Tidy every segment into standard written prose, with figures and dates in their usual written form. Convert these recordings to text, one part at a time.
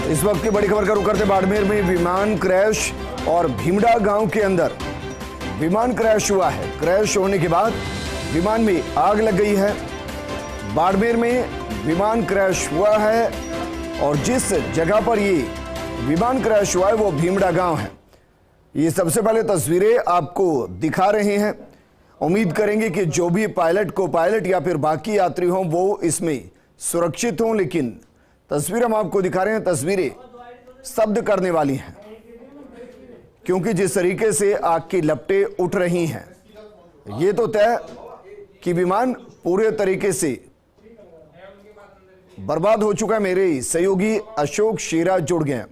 इस वक्त की बड़ी खबर का रुख करते बाड़मेर में विमान क्रैश और भीमडा गांव के अंदर विमान क्रैश हुआ है। क्रैश होने के बाद विमान में आग लग गई है। बाड़मेर में विमान क्रैश हुआ है और जिस जगह पर ये विमान क्रैश हुआ है वो भीमडा गांव है। ये सबसे पहले तस्वीरें आपको दिखा रहे हैं। उम्मीद करेंगे कि जो भी पायलट को पायलट या फिर बाकी यात्री हों वो इसमें सुरक्षित हों, लेकिन तस्वीर हम आपको दिखा रहे हैं। तस्वीरें स्तब्ध करने वाली हैं क्योंकि जिस तरीके से आग की लपटें उठ रही हैं, ये तो तय कि विमान पूरे तरीके से बर्बाद हो चुका है। मेरे सहयोगी अशोक शेरा जुड़ गए हैं।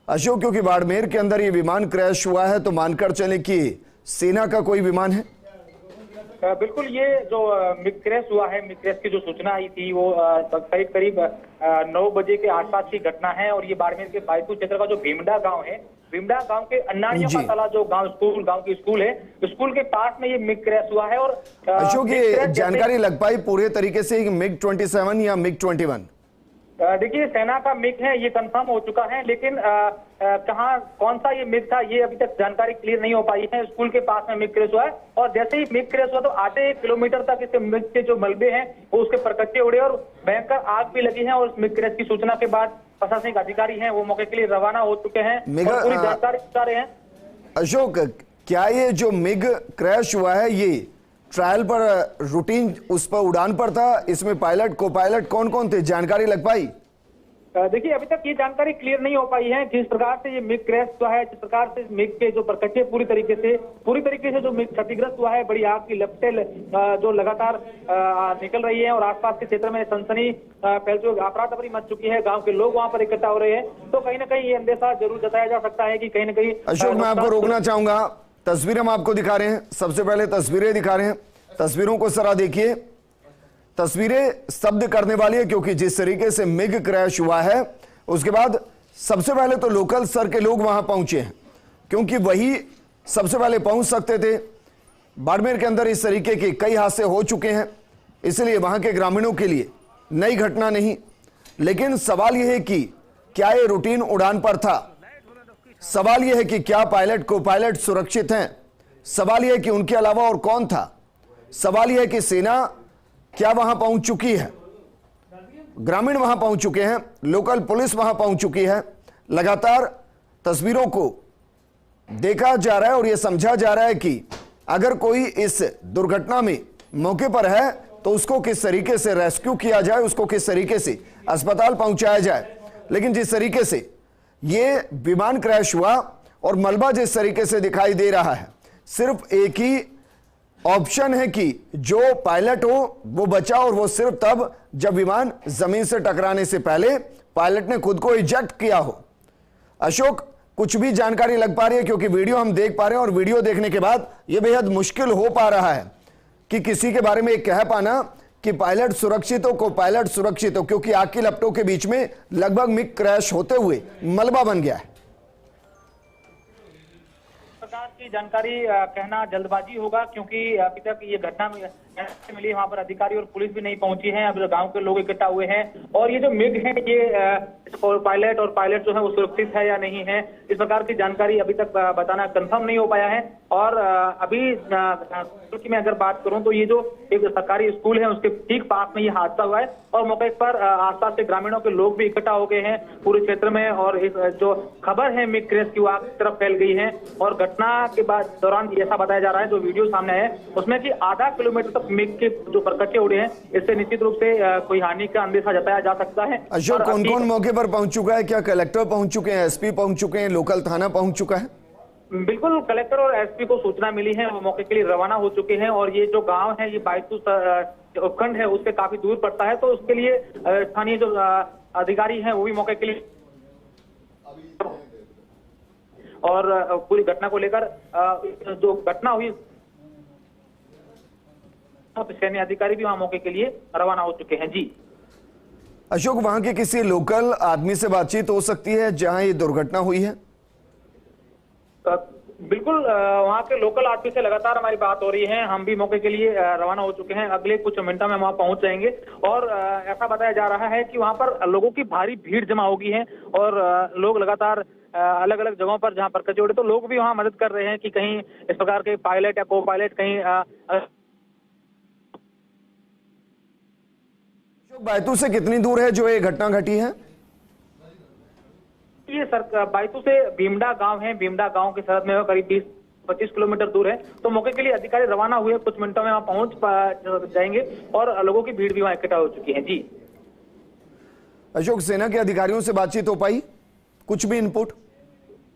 अशोक, क्योंकि बाड़मेर के अंदर ये विमान क्रैश हुआ है तो मानकर चले कि सेना का कोई विमान है। बिल्कुल, ये जो मिग क्रैश हुआ है, मिग क्रैश की जो सूचना आई थी वो करीब 9 बजे के आसपास की घटना है और ये बाड़मेर के बायतू क्षेत्र का जो भीमडा गांव है, भीमडा गांव के अन्नाड़ियों का तला जो गांव की स्कूल है, स्कूल के पास में ये मिग क्रैश हुआ है। और अशोक, ये जानकारी लग पाई पूरे तरीके से मिग 27 या मिग 21? देखिए, सेना का मिग है ये कंफर्म हो चुका है, लेकिन कहाँ कौन सा ये मिग था ये अभी तक जानकारी क्लियर नहीं हो पाई है। स्कूल के पास में मिग क्रैश हुआ है और जैसे ही मिग क्रैश हुआ तो आधे किलोमीटर तक इस मिग के जो मलबे हैं वो उसके परकच्चे उड़े और भयंकर आग भी लगी है। और उस मिग क्रैश की सूचना के बाद प्रशासनिक अधिकारी हैं वो मौके के लिए रवाना हो चुके हैं और पूरी जानकारी जुटा रहे हैं। अशोक, क्या ये जो मिग क्रैश हुआ है ये ट्रायल पर रूटीन उस पर उड़ान पर था? इसमें पायलट को पायलट कौन कौन थे, जानकारी लग पाई? देखिए, अभी तक ये जानकारी क्लियर नहीं हो पाई है। जिस प्रकार से ये मिग क्रैश हुआ है, जिस प्रकार से मिग के जो परकच्चे पूरी तरीके से जो मिग क्षतिग्रस्त हुआ है, बड़ी आग की लपटें जो लगातार निकल रही है और आसपास के क्षेत्र में सनसनी फैल चुकी, अफरा तफरी मच चुकी है। गांव के लोग वहां पर इकट्ठा हो रहे हैं, तो कहीं ना कहीं ये अंदेशा जरूर जताया जा सकता है कि कहीं ना कहीं। अशोक, मैं आपको रोकना चाहूंगा। तस्वीरें हम आपको दिखा रहे हैं, सबसे पहले तस्वीरें दिखा रहे हैं। तस्वीरों को जरा देखिए। तस्वीरें स्तब्ध करने वाली है क्योंकि जिस तरीके से मिग क्रैश हुआ है उसके बाद सबसे पहले तो लोकल स्तर के लोग वहां पहुंचे हैं क्योंकि वही सबसे पहले पहुंच सकते थे। बाड़मेर के अंदर इस तरीके के कई हादसे हो चुके हैं, इसलिए वहां के ग्रामीणों के लिए नई घटना नहीं। लेकिन सवाल यह है कि क्या यह रूटीन उड़ान पर था? सवाल यह है कि क्या पायलट को पायलट सुरक्षित हैं? सवाल यह है कि उनके अलावा और कौन था? सवाल यह है कि सेना क्या वहां पहुंच चुकी है? ग्रामीण वहां पहुंच चुके हैं, लोकल पुलिस वहां पहुंच चुकी है। लगातार तस्वीरों को देखा जा रहा है और यह समझा जा रहा है कि अगर कोई इस दुर्घटना में मौके पर है तो उसको किस तरीके से रेस्क्यू किया जाए, उसको किस तरीके से अस्पताल पहुंचाया जाए। लेकिन जिस तरीके से यह विमान क्रैश हुआ और मलबा जिस तरीके से दिखाई दे रहा है, सिर्फ एक ही ऑप्शन है कि जो पायलट हो वो बचा, और वो सिर्फ तब जब विमान जमीन से टकराने से पहले पायलट ने खुद को इजेक्ट किया हो। अशोक, कुछ भी जानकारी लग पा रही है? क्योंकि वीडियो हम देख पा रहे हैं और वीडियो देखने के बाद यह बेहद मुश्किल हो पा रहा है कि किसी के बारे में कह पाना कि पायलट सुरक्षित हो, को पायलट सुरक्षित हो, क्योंकि आग की लपटों के बीच में लगभग मिग क्रैश होते हुए मलबा बन गया है। की जानकारी कहना जल्दबाजी होगा क्योंकि अभी तक ये घटना मिली, वहां पर अधिकारी और पुलिस भी नहीं पहुंची है। अब गांव के लोग इकट्ठा हुए हैं और ये जो मिग है ये पायलट जो है वो सुरक्षित है या नहीं है, इस प्रकार की जानकारी अभी तक बताना कंफर्म नहीं हो पाया है। और अभी क्योंकि मैं अगर बात करूं तो ये जो एक सरकारी स्कूल है उसके ठीक पास में ये हादसा हुआ है और मौके पर आसपास के ग्रामीणों के लोग भी इकट्ठा हो गए हैं पूरे क्षेत्र में। और इस जो खबर है मिग क्रैश की वो आग की तरफ फैल गई है और घटना के बाद दौरान ऐसा बताया जा रहा है, जो वीडियो सामने है उसमें कि आधा किलोमीटर तक मिग के जो परकच्चे उड़े हैं, इससे निश्चित रूप से कोई हानि का अंदेशा जताया जा सकता है। अशोक, कौन कौन मौके पर पहुंच चुका है? क्या कलेक्टर पहुंच चुके हैं, एसपी पहुंच चुके हैं, लोकल थाना पहुंच चुका है? बिल्कुल, कलेक्टर और एसपी को सूचना मिली है, वो मौके के लिए रवाना हो चुके हैं। और ये जो गांव है ये बायतू उपखंड है उससे काफी दूर पड़ता है, तो उसके लिए स्थानीय जो अधिकारी हैं वो भी मौके के लिए और पूरी घटना को लेकर जो घटना हुई सैन्य अधिकारी भी वहां मौके के लिए रवाना हो चुके हैं। जी अशोक, वहां के किसी लोकल आदमी से बातचीत हो सकती है जहां ये दुर्घटना हुई है? बिल्कुल वहाँ के लोकल आरपी से लगातार हमारी बात हो रही है। हम भी मौके के लिए रवाना हो चुके हैं। अगले कुछ मिनटों में वहाँ पहुंच जाएंगे और ऐसा बताया जा रहा है कि वहाँ पर लोगों की भारी भीड़ जमा होगी है और लोग लगातार अलग अलग जगहों पर जहाँ पर कचौड़े, तो लोग भी वहाँ मदद कर रहे हैं कि कहीं इस प्रकार के पायलट या को पायलट कहीं बैतूल से कितनी दूर है जो ये घटना घटी है? ये बायतू से भीमडा गांव है। भीमडा गांव की सरहद में करीब 20-25 किलोमीटर दूर है। तो मौके के लिए अधिकारी रवाना हुए, कुछ मिनटों में वहां पहुंच जाएंगे और लोगों की भीड़ भी वहां इकट्ठा हो चुकी है। जी अशोक, सेना के अधिकारियों से बातचीत हो पाई? कुछ भी इनपुट?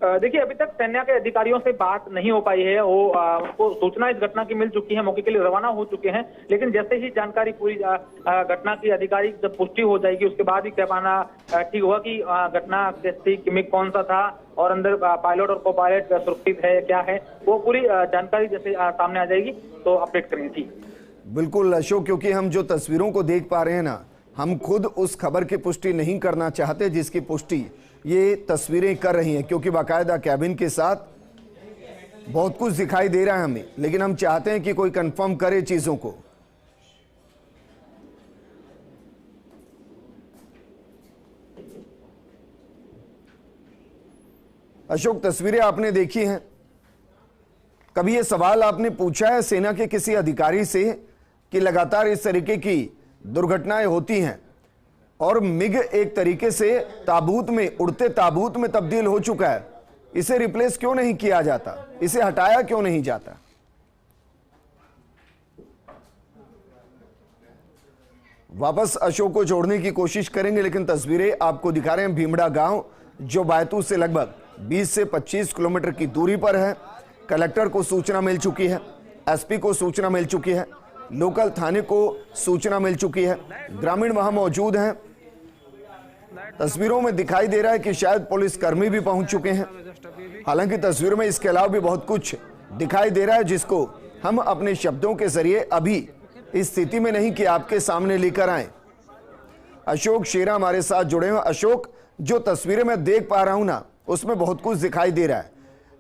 देखिए, अभी तक सेना के अधिकारियों से बात नहीं हो पाई है। वो उनको सूचना इस घटना की मिल चुकी है, मौके के लिए रवाना हो चुके हैं। लेकिन जैसे ही जानकारी पूरी घटना की अधिकारी जब पुष्टि हो जाएगी उसके बाद ही कह पाना ठीक होगा कि घटना कैसी, मिग कौन सा था और अंदर पायलट और को पायलट सुरक्षित है क्या है, वो पूरी जानकारी जैसे सामने आ जाएगी तो अपडेट करेंगे। जी बिल्कुल अशोक, क्योंकि हम जो तस्वीरों को देख पा रहे हैं ना, हम खुद उस खबर की पुष्टि नहीं करना चाहते जिसकी पुष्टि ये तस्वीरें कर रही हैं, क्योंकि बाकायदा कैबिन के साथ बहुत कुछ दिखाई दे रहा है हमें, लेकिन हम चाहते हैं कि कोई कंफर्म करे चीजों को। अशोक, तस्वीरें आपने देखी हैं, कभी ये सवाल आपने पूछा है सेना के किसी अधिकारी से कि लगातार इस तरीके की दुर्घटनाएं होती हैं और मिग एक तरीके से ताबूत में, उड़ते ताबूत में तब्दील हो चुका है, इसे रिप्लेस क्यों नहीं किया जाता, इसे हटाया क्यों नहीं जाता? वापस अशोक को जोड़ने की कोशिश करेंगे, लेकिन तस्वीरें आपको दिखा रहे हैं भीमडा गांव जो बैतूल से लगभग 20 से 25 किलोमीटर की दूरी पर है। कलेक्टर को सूचना मिल चुकी है, एसपी को सूचना मिल चुकी है, लोकल थाने को सूचना मिल चुकी है, ग्रामीण वहां मौजूद हैं। तस्वीरों में दिखाई दे रहा है कि शायद पुलिसकर्मी भी पहुंच चुके हैं। हालांकि तस्वीरों में इसके अलावा भी बहुत कुछ दिखाई दे रहा है जिसको हम अपने शब्दों के जरिए अभी इस स्थिति में नहीं कि आपके सामने लेकर आए। अशोक शेरा हमारे साथ जुड़े हैं। अशोक, जो तस्वीरें मैं देख पा रहा हूं ना, उसमें बहुत कुछ दिखाई दे रहा है,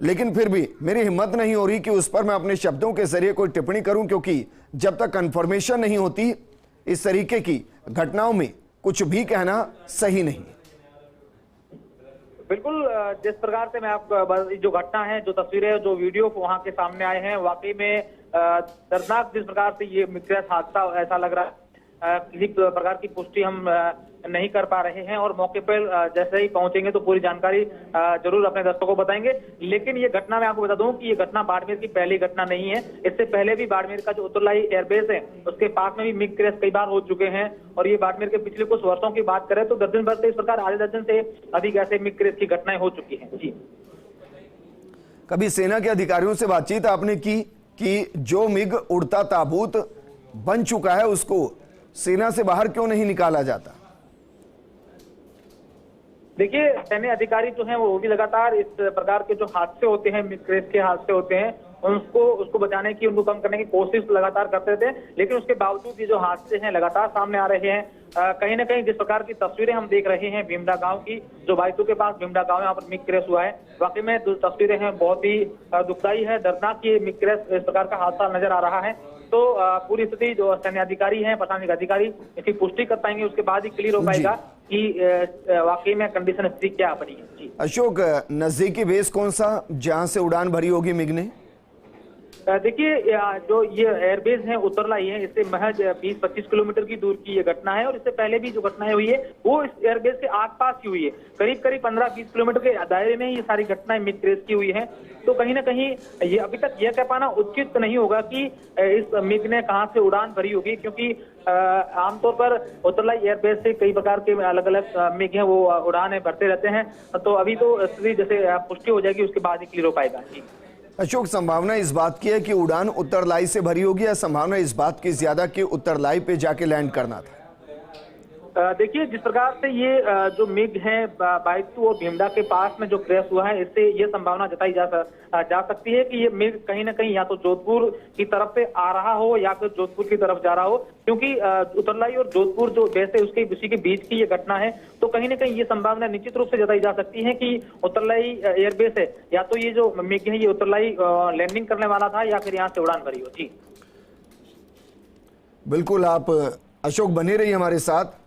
लेकिन फिर भी मेरी हिम्मत नहीं हो रही कि उस पर मैं अपने शब्दों के जरिए कोई टिप्पणी करूं, क्योंकि जब तक कंफर्मेशन नहीं होती इस तरीके की घटनाओं में कुछ भी कहना सही नहीं। बिल्कुल, जिस प्रकार से मैं आपको जो घटना है, जो तस्वीरें, जो वीडियो वहां के सामने आए हैं, वाकई में दर्दनाक जिस प्रकार से ये मिक्स हादसा ऐसा लग रहा है, किसी प्रकार की पुष्टि हम नहीं कर पा रहे हैं और मौके पर जैसे ही पहुंचेंगे तो पूरी जानकारी जरूर अपने दर्शकों को बताएंगे। लेकिन ये घटना, मैं आपको बता दूं कि ये घटना बाड़मेर की पहली घटना नहीं है। इससे पहले भी बाड़मेर का जो उत्तरलाई एयरबेस है उसके पास में भी मिग क्रैश कई बार हो चुके हैं और ये बाड़मेर के पिछले कुछ वर्षों की बात करें तो दर्जन भर से इस प्रकार आधे दर्जन से अधिक ऐसे मिग क्रैश की घटनाएं हो चुकी है। जी, कभी सेना के अधिकारियों से बातचीत आपने की कि जो मिग उड़ता ताबूत बन चुका है उसको सेना से बाहर क्यों नहीं निकाला जाता? देखिए, सैन्य अधिकारी जो हैं वो भी लगातार इस प्रकार के जो हादसे होते हैं, मिग क्रैश के हादसे होते हैं, उसको बचाने की, उनको कम करने की कोशिश लगातार करते रहते हैं। लेकिन उसके बावजूद ये जो हादसे हैं लगातार सामने आ रहे हैं। कहीं ना कहीं जिस प्रकार की तस्वीरें हम देख रहे हैं भीमडा गांव की, जो बैतूल के पास भीमडा गांव है, यहाँ पर मिग क्रैश हुआ है, वाकई में जो तस्वीरें हैं बहुत ही दुखदायी है, दर्दनाक। ये मिग क्रैश इस प्रकार का हादसा नजर आ रहा है। तो पूरी स्थिति जो सैन्य अधिकारी हैं, प्रशासनिक अधिकारी इसकी पुष्टि कर पाएंगे, उसके बाद ही क्लियर हो पाएगा कि वाकई में कंडीशन स्थिति क्या बनी है। जी अशोक, नजदीकी बेस कौन सा जहां से उड़ान भरी होगी मिग ने? देखिए, जो ये एयरबेस है उत्तरलाई है, इससे महज 20-25 किलोमीटर की दूर की ये घटना है और इससे पहले भी जो घटनाएं हुई है वो इस एयरबेस के आसपास ही हुई है। करीब 15-20 किलोमीटर के दायरे में ये सारी घटनाएं मिग क्रैश की हुई है। तो कहीं ना कहीं ये अभी तक यह कह पाना उचित नहीं होगा कि इस मिग ने कहां से उड़ान भरी होगी, क्योंकि आमतौर पर उत्तरलाई एयरबेस से कई प्रकार के अलग अलग मिग हैं वो उड़ानें भरते रहते हैं। तो अभी तो स्थिति जैसे पुष्टि हो जाएगी उसके बाद ही क्लियर हो पाएगा। जी अशोक, संभावना इस बात की है कि उड़ान उत्तरलाई से भरी होगी या संभावना इस बात की ज्यादा कि उत्तरलाई पे जाके लैंड करना था? देखिए, जिस प्रकार से ये जो मिग है बायतू और भीमडा के पास में जो क्रैश हुआ है, इससे ये संभावना जताई जा सकती है कि ये मिग कहीं ना कहीं या तो जोधपुर की तरफ से आ रहा हो या फिर जोधपुर की तरफ जा रहा हो, क्योंकि उतरलाई और जोधपुर जो वैसे उसी के बीच की ये घटना है, तो कहीं ना कहीं ये संभावना निश्चित रूप से जताई जा सकती है कि उतरलाई एयरबेस है या तो ये जो मिग है ये उतरलाई लैंडिंग करने वाला था या फिर यहाँ से उड़ान भरी हो। जी बिल्कुल, आप अशोक बने रहिए हमारे साथ।